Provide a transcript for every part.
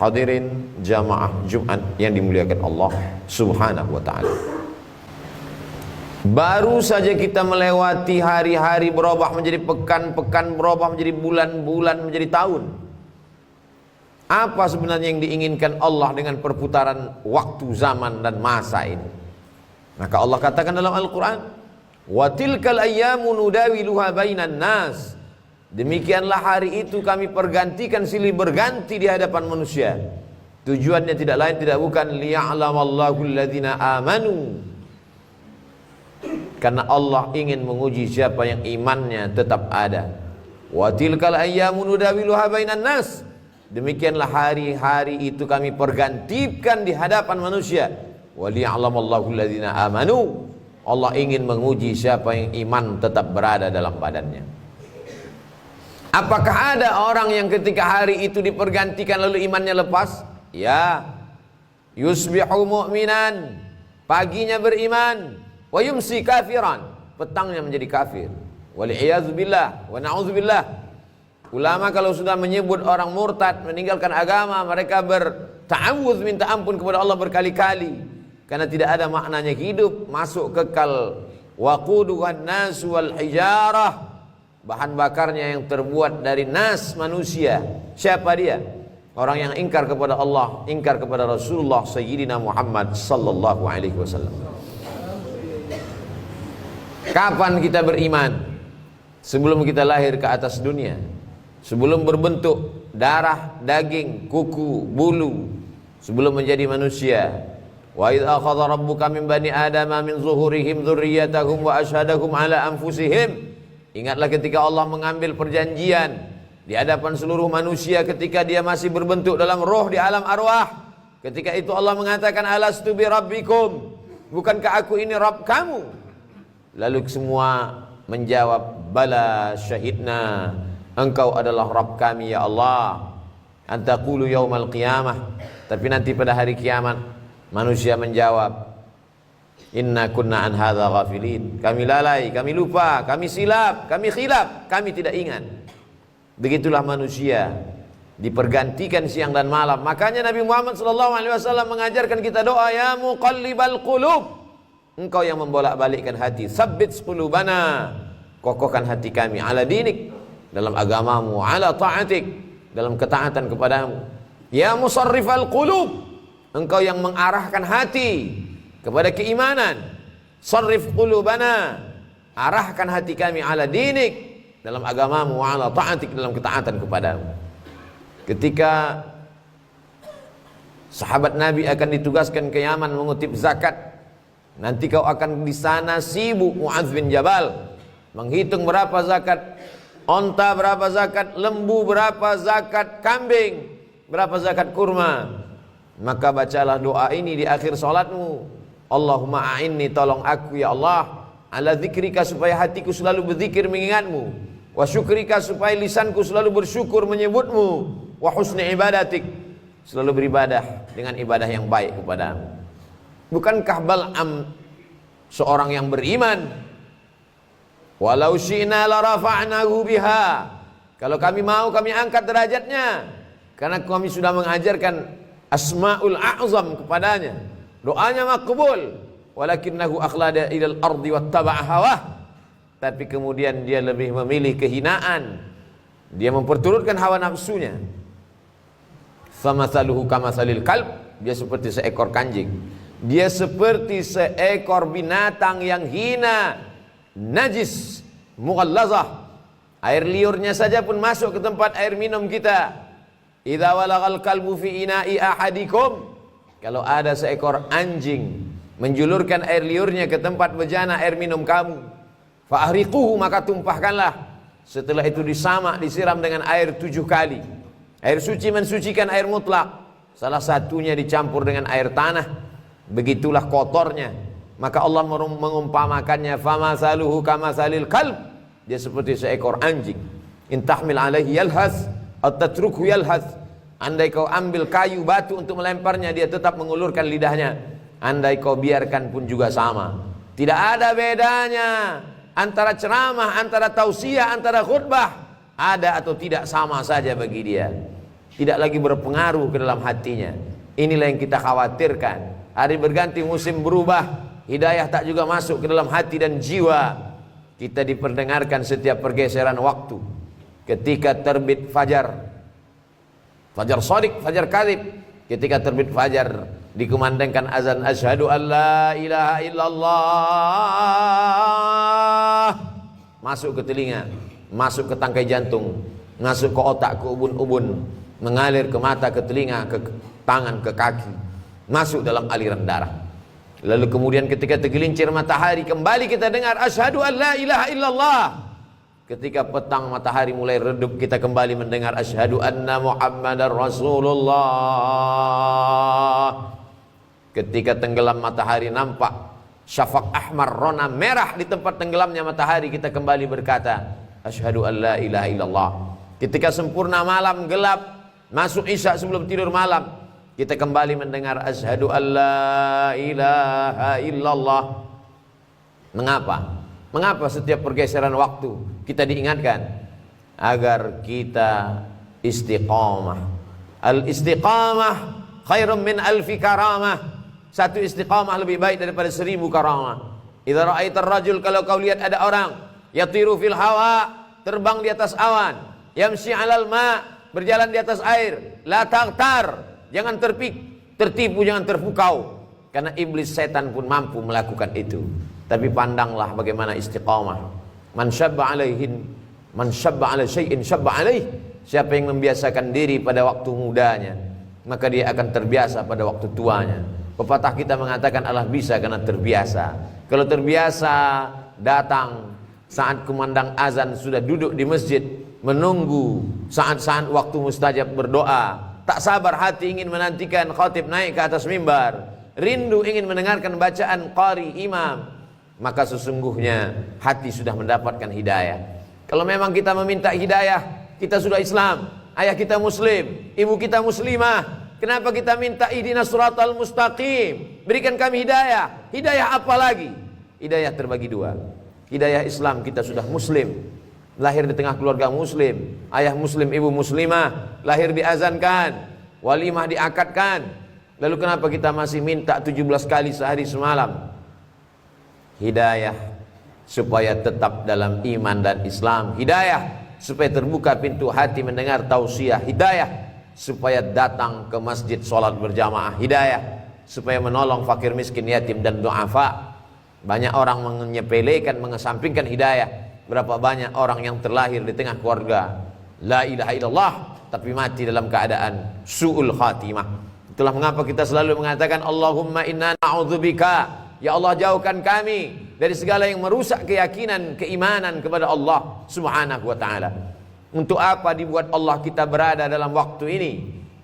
Hadirin jamaah Jumat yang dimuliakan Allah Subhanahu wa ta'ala. Baru saja kita melewati hari-hari berubah menjadi pekan, pekan berubah menjadi bulan, bulan menjadi tahun. Apa sebenarnya yang diinginkan Allah dengan perputaran waktu, zaman dan masa ini? Maka Allah katakan dalam Al-Quran, wa tilkal ayyamu nudawiluha bainan nas. Demikianlah hari itu kami pergantikan silih berganti di hadapan manusia. Tujuannya tidak lain tidak bukan liya'lamallahu alladhina amanu, karena Allah ingin menguji siapa yang imannya tetap ada. Wa tilkal ayyamu nudawiluha bainan nas. Demikianlah hari-hari itu kami pergantikan di hadapan manusia. Wa liya'lamallahu alladhina amanu. Allah ingin menguji siapa yang iman tetap berada dalam badannya. Apakah ada orang yang ketika hari itu dipergantikan lalu imannya lepas? Ya. Yusbihu mu'minan, paginya beriman, wa yumsi kafiran, petangnya menjadi kafir. Wal'iyadzubillah wa na'udzubillah. Ulama kalau sudah menyebut orang murtad meninggalkan agama, mereka berta'awudz, minta ampun kepada Allah berkali-kali, karena tidak ada maknanya hidup, masuk kekal. Waquduhan nas wal hijarah, bahan bakarnya yang terbuat dari nas, manusia. Siapa dia? Orang yang ingkar kepada Allah, ingkar kepada Rasulullah Sayyidina Muhammad sallallahu alaihi wasallam. Kapan kita beriman? Sebelum kita lahir ke atas dunia, sebelum berbentuk darah, daging, kuku, bulu, sebelum menjadi manusia. Wa idz akhadha rabbuka min bani adama min zuhurihim dzurriyyatahum wa asyhadahum ala anfusihim. Ingatlah ketika Allah mengambil perjanjian di hadapan seluruh manusia ketika dia masih berbentuk dalam roh di alam arwah. Ketika itu Allah mengatakan, alastu bi rabbikum, bukankah aku ini Rabb kamu? Lalu semua menjawab, bala syahidna, engkau adalah Rabb kami ya Allah. Antaqulu yaumal qiyamah, tapi nanti pada hari kiamat manusia menjawab, inna kunna an hadza ghafilin, kami lalai, kami lupa, kami silap, kami khilaf, kami tidak ingat. Begitulah manusia dipergantikan siang dan malam. Makanya Nabi Muhammad SAW mengajarkan kita doa, ya muqallibal qulub, engkau yang membolak-balikkan hati, tsabbit qulubana, kokohkan hati kami, ala dinik, dalam agamamu, ala ta'atik, dalam ketaatan kepadamu. Ya musarrifal qulub, engkau yang mengarahkan hati kepada keimanan, sarrif qulubana, arahkan hati kami ala dinik, dalam agamamu, wa ala ta'atik, dalam ketaatan kepadamu. Ketika sahabat Nabi akan ditugaskan ke Yaman mengutip zakat, nanti kau akan di sana sibuk Mu'adz bin Jabal menghitung berapa zakat onta, berapa zakat lembu, berapa zakat kambing, berapa zakat kurma. Maka bacalah doa ini di akhir salatmu, Allahumma a'inni, tolong aku ya Allah, ala zikrika, supaya hatiku selalu berzikir mengingatmu, wa syukrika, supaya lisanku selalu bersyukur menyebutmu, wa husni ibadatik, selalu beribadah dengan ibadah yang baik kepadamu. Bukankah Bal'am seorang yang beriman? Walau syi'na la rafa'nahu biha, kalau kami mau kami angkat derajatnya, karena kami sudah mengajarkan asma'ul a'zam kepadanya. Doanya makbul, walakinnahu akhlada ilal ardi wattaba'a hawah, tapi kemudian dia lebih memilih kehinaan, dia memperturutkan hawa nafsunya. Famathaluhu kamathalil kalb, dia seperti seekor kanjing, dia seperti seekor binatang yang hina, najis, mughallazah. Air liurnya saja pun masuk ke tempat air minum kita. Idza walagal kalbu fi ina'i ahadikum, kalau ada seekor anjing menjulurkan air liurnya ke tempat bejana air minum kamu, fa'ahriquhu, maka tumpahkanlah. Setelah itu disamak, disiram dengan air 7 kali. Air suci mensucikan air mutlak, salah satunya dicampur dengan air tanah, begitulah kotornya. Maka Allah mengumpamakannya, famathaluhu kamathalil kalb, dia seperti seekor anjing. In tahmil alaihi yalhas atau tatrukhu yalhas, andai kau ambil kayu batu untuk melemparnya, dia tetap mengulurkan lidahnya. Andai kau biarkan pun juga sama. Tidak ada bedanya antara ceramah, antara tausiah, antara khutbah. Ada atau tidak sama saja bagi dia. tidak lagi berpengaruh ke dalam hatinya. Inilah yang kita khawatirkan. Hari berganti, musim berubah, hidayah tak juga masuk ke dalam hati dan jiwa. Kita diperdengarkan setiap pergeseran waktu. Ketika terbit fajar, fajar shadiq, fajar kadhib. Ketika terbit fajar, dikumandangkan azan, asyhadu an la ilaha illallah. Masuk ke telinga, masuk ke tangkai jantung, masuk ke otak, ke ubun-ubun, mengalir ke mata, ke telinga, ke tangan, ke kaki, masuk dalam aliran darah. Lalu kemudian ketika tergelincir matahari, kembali kita dengar asyhadu an la ilaha illallah. Ketika petang matahari mulai redup, kita kembali mendengar asyhadu anna Muhammadar Rasulullah. Ketika tenggelam matahari, nampak syafaq ahmar, rona merah di tempat tenggelamnya matahari, kita kembali berkata asyhadu an la ilaha illallah. Ketika sempurna malam gelap, masuk isya sebelum tidur malam, kita kembali mendengar asyhadu an la ilaha illallah. Mengapa? Mengapa setiap pergeseran waktu kita diingatkan? Agar kita istiqamah. Al-istiqamah khairum min alfi karamah. Satu istiqamah lebih baik daripada 1000 karamah. Idza ra'aitar rajul, kalau kau lihat ada orang yatiru fil hawa, terbang di atas awan, yamshi 'alal ma, berjalan di atas air, la taghtar, jangan tertipu, jangan terpukau, karena iblis setan pun mampu melakukan itu. Tapi pandanglah bagaimana istiqamah. Man syabba ala syai'in syabba alaih. Siapa yang membiasakan diri pada waktu mudanya, maka dia akan terbiasa pada waktu tuanya. Pepatah kita mengatakan Allah bisa karena terbiasa. Kalau terbiasa datang saat kumandang azan, sudah duduk di masjid menunggu saat-saat waktu mustajab berdoa, tak sabar hati ingin menantikan khatib naik ke atas mimbar, rindu ingin mendengarkan bacaan qari imam, maka sesungguhnya hati sudah mendapatkan hidayah. Kalau memang kita meminta hidayah, kita sudah Islam, ayah kita muslim, ibu kita muslimah, kenapa kita minta ihdinas siratal mustaqim, berikan kami hidayah? Hidayah apa lagi? Hidayah terbagi dua. Hidayah Islam, kita sudah muslim, lahir di tengah keluarga muslim, ayah muslim, ibu muslimah, lahir diazankan, walimah diakadkan. Lalu kenapa kita masih minta 17 kali sehari semalam? Hidayah supaya tetap dalam iman dan Islam. Hidayah supaya terbuka pintu hati mendengar tausiah. Hidayah supaya datang ke masjid sholat berjamaah. Hidayah supaya menolong fakir miskin, yatim dan du'afa. Banyak orang menyepelekan, mengesampingkan hidayah. Berapa banyak orang yang terlahir di tengah keluarga la ilaha illallah, tapi mati dalam keadaan su'ul khatimah. Itulah mengapa kita selalu mengatakan Allahumma inna na'udzubika, ya Allah jauhkan kami dari segala yang merusak keyakinan, keimanan kepada Allah subhanahu wa ta'ala. Untuk apa dibuat Allah kita berada dalam waktu ini?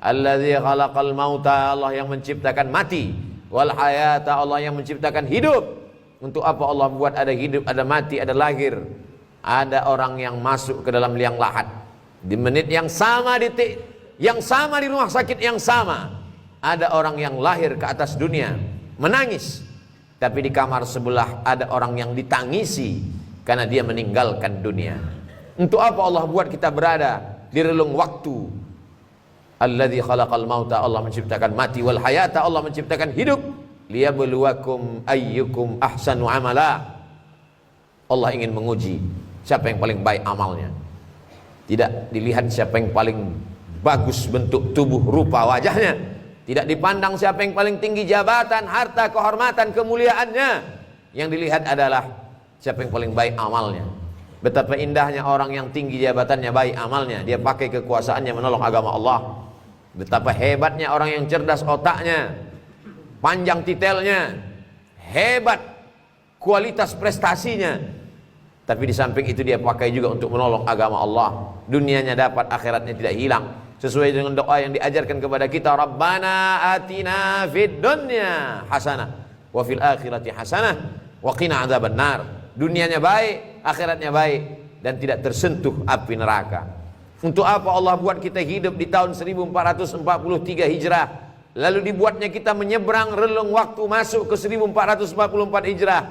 Alladzi khalaqal mauta, Allah yang menciptakan mati, wal hayata, Allah yang menciptakan hidup. Untuk apa Allah buat ada hidup, ada mati, ada lahir, ada orang yang masuk ke dalam liang lahat di menit yang sama, detik yang sama, di rumah sakit yang sama, ada orang yang lahir ke atas dunia menangis, tapi di kamar sebelah ada orang yang ditangisi karena dia meninggalkan dunia. Untuk apa Allah buat kita berada di relung waktu? Alladzi khalaqal mauta, Allah menciptakan mati, wal hayata, Allah menciptakan hidup, liyabluwakum ayyukum ahsanu amala. Allah ingin menguji siapa yang paling baik amalnya. Tidak dilihat siapa yang paling bagus bentuk tubuh, rupa wajahnya. Tidak dipandang siapa yang paling tinggi jabatan, harta, kehormatan, kemuliaannya. Yang dilihat adalah siapa yang paling baik amalnya. Betapa indahnya orang yang tinggi jabatannya, baik amalnya, dia pakai kekuasaannya menolong agama Allah. Betapa hebatnya orang yang cerdas otaknya, panjang titelnya, hebat kualitas prestasinya, tapi di samping itu dia pakai juga untuk menolong agama Allah. Dunianya dapat, akhiratnya tidak hilang. Sesuai dengan doa yang diajarkan kepada kita, Rabbana atina fid dunya hasanah wa fil akhirati hasanah wa qina adzabannar. Dunianya baik, akhiratnya baik, dan tidak tersentuh api neraka. Untuk apa Allah buat kita hidup di tahun 1443 Hijrah, lalu dibuatnya kita menyeberang relung waktu masuk ke 1444 Hijrah.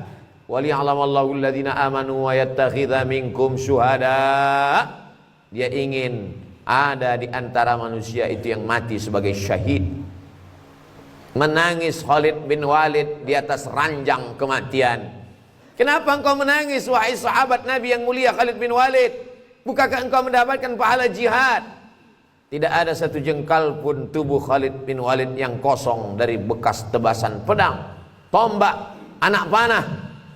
Waliya'lamallahu alladhina amanu wa yattakhidha minkum syuhada. Dia ingin Ada di antara manusia itu yang mati sebagai syahid. Menangis Khalid bin Walid di atas ranjang kematian. Kenapa engkau menangis wahai sahabat Nabi yang mulia Khalid bin Walid? Bukankah engkau mendapatkan pahala jihad? Tidak ada satu jengkal pun tubuh Khalid bin Walid yang kosong dari bekas tebasan pedang, tombak, anak panah,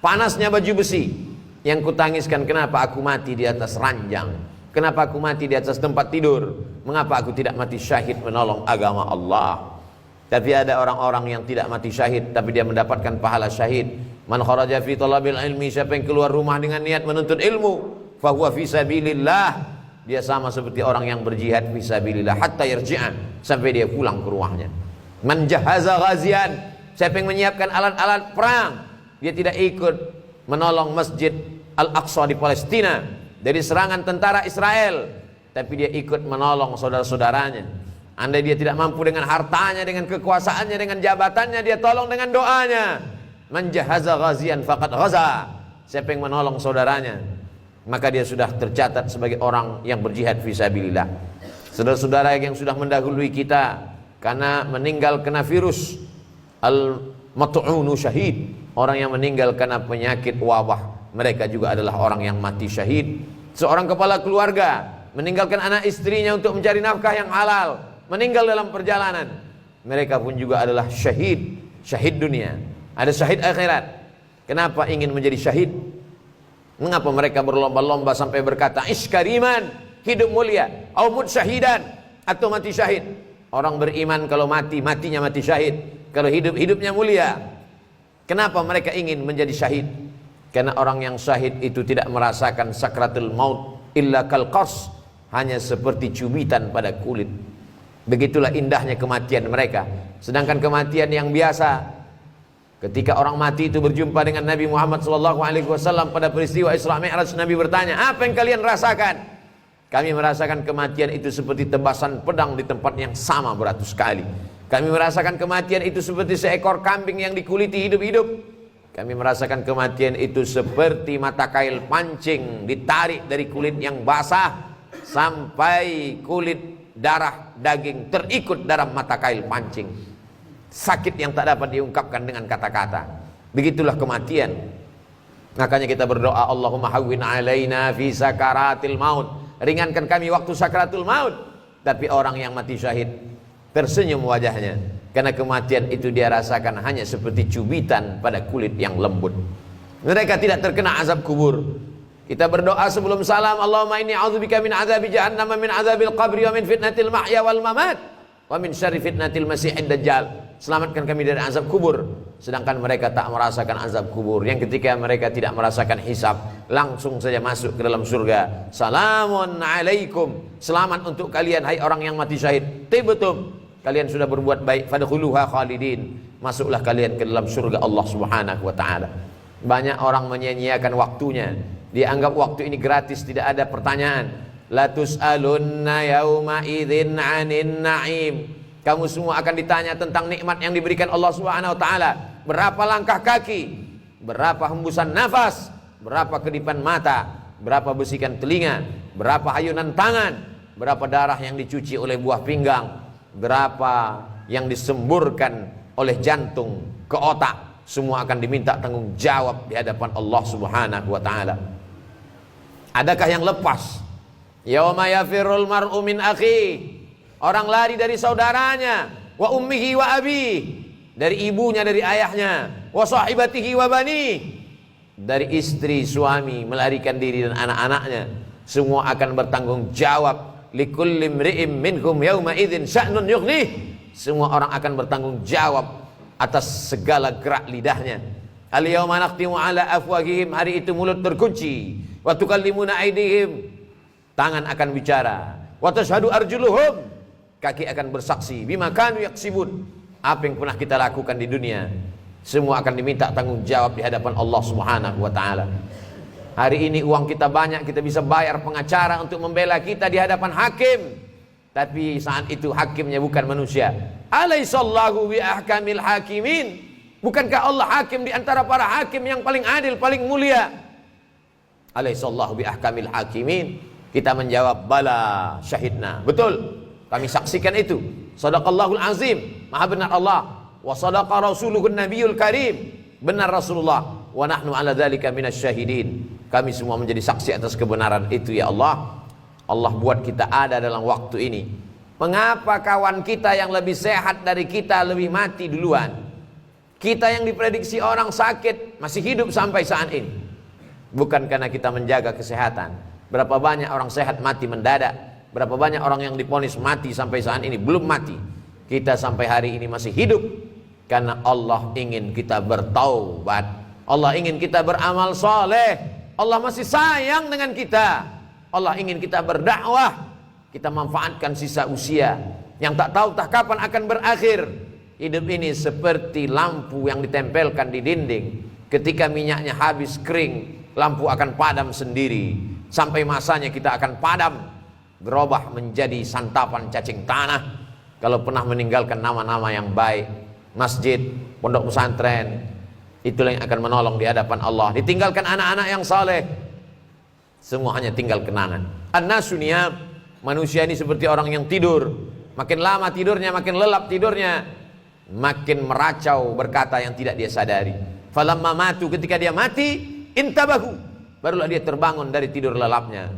panasnya baju besi. Yang kutangiskan, kenapa aku mati di atas ranjang? Kenapa aku mati di atas tempat tidur? Mengapa aku tidak mati syahid menolong agama Allah? Tapi ada orang-orang yang tidak mati syahid, tapi dia mendapatkan pahala syahid. Man kharaja fi talabil ilmi, siapa yang keluar rumah dengan niat menuntut ilmu, fahuwa fi sabilillah, dia sama seperti orang yang berjihad fi sabilillah hatta yarji'an, sampai dia pulang ke rumahnya. Man jahaza ghazian, siapa yang menyiapkan alat-alat perang, dia tidak ikut menolong Masjid Al-Aqsa di Palestina dari serangan tentara Israel, tapi dia ikut menolong saudara-saudaranya. Andai dia tidak mampu dengan hartanya, dengan kekuasaannya, dengan jabatannya, dia tolong dengan doanya. Man jahaza ghazian faqad ghaza, siapa yang menolong saudaranya, maka dia sudah tercatat sebagai orang yang berjihad fisabilillah. Saudara-saudara yang sudah mendahului kita karena meninggal kena virus, al-mat'unu syahid, orang yang meninggal karena penyakit wabah, mereka juga adalah orang yang mati syahid. Seorang kepala keluarga meninggalkan anak istrinya untuk mencari nafkah yang halal, meninggal dalam perjalanan, mereka pun juga adalah syahid. Syahid dunia, ada syahid akhirat. Kenapa ingin menjadi syahid? Mengapa mereka berlomba-lomba sampai berkata iskariman, hidup mulia, au mut syahidan, atau mati syahid? Orang beriman kalau mati, matinya mati syahid. Kalau hidup, hidupnya mulia. Kenapa mereka ingin menjadi syahid? Karena orang yang syahid itu tidak merasakan sakratul maut illa kal qars, hanya seperti cubitan pada kulit. Begitulah indahnya kematian mereka. Sedangkan kematian yang biasa, ketika orang mati itu berjumpa dengan Nabi Muhammad SAW pada peristiwa Isra Mi'raj, Nabi bertanya, apa yang kalian rasakan? Kami merasakan kematian itu seperti tebasan pedang di tempat yang sama beratus kali. Kami merasakan kematian itu seperti seekor kambing yang dikuliti hidup-hidup. Kami merasakan kematian itu seperti mata kail pancing ditarik dari kulit yang basah sampai kulit, darah, daging terikut dalam mata kail pancing. Sakit yang tak dapat diungkapkan dengan kata-kata. Begitulah kematian. Makanya kita berdoa, Allahumma hawwin alaina fi sakaratil maut, ringankan kami waktu sakaratul maut. Tapi orang yang mati syahid tersenyum wajahnya, karena kematian itu dia rasakan hanya seperti cubitan pada kulit yang lembut. Mereka tidak terkena azab kubur. Kita berdoa sebelum salam, Allahumma inni a'udzubika min azabi jahannam, min azabil qabri, wa min fitnatil mahya wal mamat, wa min syarri fitnatil masiihid dajjal. Selamatkan kami dari azab kubur. Sedangkan mereka tak merasakan azab kubur, yang ketika mereka tidak merasakan hisab, langsung saja masuk ke dalam surga. Salamun alaikum, selamat untuk kalian hai orang yang mati syahid. Tibetum, kalian sudah berbuat baik, fadkhuluha khalidin, masuklah kalian ke dalam surga Allah Subhanahu wa taala. Banyak orang menyia-nyiakan waktunya. Dia anggap waktu ini gratis, tidak ada pertanyaan. La tus'alunna yauma idzin 'anin na'im. Kamu semua akan ditanya tentang nikmat yang diberikan Allah Subhanahu wa taala. Berapa langkah kaki, berapa hembusan nafas, berapa kedipan mata, berapa bisikan telinga, berapa hayunan tangan, berapa darah yang dicuci oleh buah pinggang, berapa yang disemburkan oleh jantung ke otak. Semua akan diminta tanggung jawab di hadapan Allah Subhanahu wa taala. Adakah yang lepas? Yauma yafirrul mar'u min akhi, orang lari dari saudaranya, wa ummihi wa abi, dari ibunya, dari ayahnya, wa sahibatihi wa bani, dari istri, suami, melarikan diri dan anak-anaknya. Semua akan bertanggung jawab. Likulli imri'in minhum yauma idzin sya'nun yughnih. Semua orang akan bertanggung jawab atas segala gerak lidahnya. Al yauma naqtimu ala afwahihim, hari itu mulut terkunci. Wa tukallimuna aydihim, tangan akan bicara. Wa tashhadu arjuluhum, kaki akan bersaksi. Bima kanu yaksibun, apa yang pernah kita lakukan di dunia. Semua akan diminta tanggung jawab di hadapan Allah Subhanahu wa taala. Hari ini uang kita banyak, kita bisa bayar pengacara untuk membela kita di hadapan hakim. Tapi saat itu hakimnya bukan manusia. Alaihissallahu bi ahkamil hakimin, bukankah Allah hakim di antara para hakim yang paling adil, paling mulia? Alaihissallahu bi ahkamil hakimin. Kita menjawab, bala syahidna. Betul, kami saksikan itu. Shadaqallahul azim, maha benar Allah. Wa sadaqa rasuluhun nabiyul karim, benar Rasulullah. Wa nahnu ala dzalika minasyahidin. Kami semua menjadi saksi atas kebenaran itu ya Allah. Allah buat kita ada dalam waktu ini. Mengapa kawan kita yang lebih sehat dari kita lebih mati duluan? Kita yang diprediksi orang sakit masih hidup sampai saat ini. Bukan karena kita menjaga kesehatan. Berapa banyak orang sehat mati mendadak. Berapa banyak orang yang divonis mati sampai saat ini belum mati. Kita sampai hari ini masih hidup karena Allah ingin kita bertaubat. Allah ingin kita beramal soleh. Allah masih sayang dengan kita. Allah ingin kita berdakwah. Kita manfaatkan sisa usia yang tak tahu tak kapan akan berakhir. Hidup ini seperti lampu yang ditempelkan di dinding. Ketika minyaknya habis kering, lampu akan padam sendiri. Sampai masanya kita akan padam, berubah menjadi santapan cacing tanah. Kalau pernah meninggalkan nama-nama yang baik, masjid, pondok pesantren, itulah yang akan menolong di hadapan Allah. Ditinggalkan anak-anak yang saleh, semua hanya tinggal kenangan. An-nasu niyam, manusia ini seperti orang yang tidur. Makin lama tidurnya, makin lelap tidurnya, makin meracau berkata yang tidak dia sadari. Falamma matu, ketika dia mati, intabahu, barulah dia terbangun dari tidur lelapnya.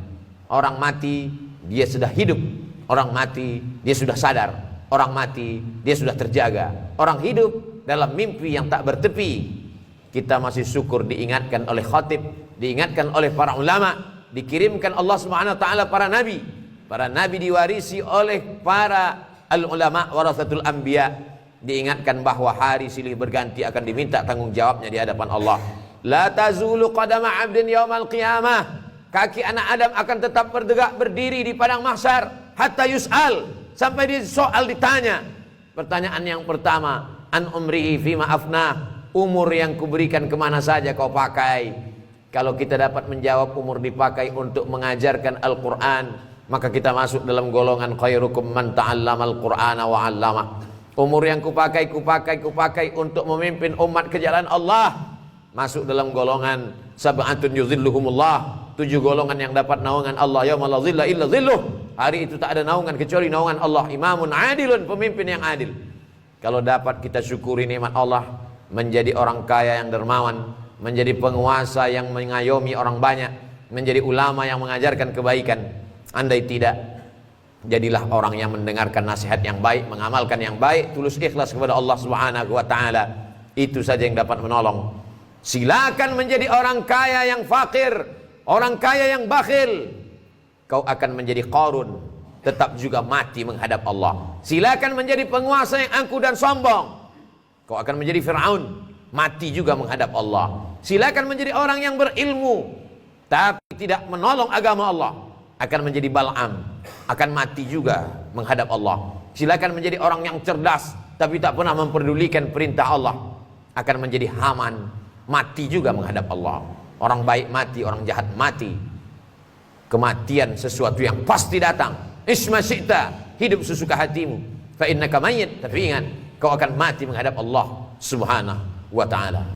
Orang mati, dia sudah hidup. Orang mati, dia sudah sadar. Orang mati, dia sudah terjaga. Orang hidup dalam mimpi yang tak bertepi. Kita masih syukur diingatkan oleh khatib, diingatkan oleh para ulama, dikirimkan Allah Subhanahu wa taala para nabi. Para nabi diwarisi oleh para al-ulama warasatul anbiya. Diingatkan bahwa hari silih berganti akan diminta tanggung jawabnya di hadapan Allah. La tazulu qadama 'abdin yaumal qiyamah. Kaki anak Adam akan tetap bertegak berdiri di padang mahsyar hatta yus'al, sampai di soal ditanya. Pertanyaan yang pertama, an umrihi fima afnah. Umur yang kuberikan kemana saja kau pakai? Kalau kita dapat menjawab umur dipakai untuk mengajarkan Al-Quran, maka kita masuk dalam golongan khairukum man ta'allamal Qur'ana wa 'allamah. Umur yang kupakai untuk memimpin umat ke jalan Allah, masuk dalam golongan sab'atun yuzilluhumullah, 7 golongan yang dapat naungan Allah yauma la zilla illa zilluh. Hari itu tak ada naungan kecuali naungan Allah. Imamun adilun, pemimpin yang adil. Kalau dapat kita syukuri nikmat Allah, menjadi orang kaya yang dermawan, menjadi penguasa yang mengayomi orang banyak, menjadi ulama yang mengajarkan kebaikan. Andai tidak, jadilah orang yang mendengarkan nasihat yang baik, mengamalkan yang baik, tulus ikhlas kepada Allah Subhanahu wa taala. Itu saja yang dapat menolong. Silakan menjadi orang kaya yang fakir, orang kaya yang bakhil. Kau akan menjadi Qarun, tetap juga mati menghadap Allah. Silakan menjadi penguasa yang angkuh dan sombong. Kau akan menjadi Fir'aun, mati juga menghadap Allah. Silakan menjadi orang yang berilmu, tapi tidak menolong agama Allah. Akan menjadi Bal'am, akan mati juga menghadap Allah. Silakan menjadi orang yang cerdas, tapi tak pernah memperdulikan perintah Allah. Akan menjadi Haman, mati juga menghadap Allah. Orang baik mati, orang jahat mati. Kematian sesuatu yang pasti datang. Isma syi'ta, hidup sesuka hatimu. Fa innaka mayyit, tapi ingat, kau akan mati menghadap Allah Subhanahu wa ta'ala.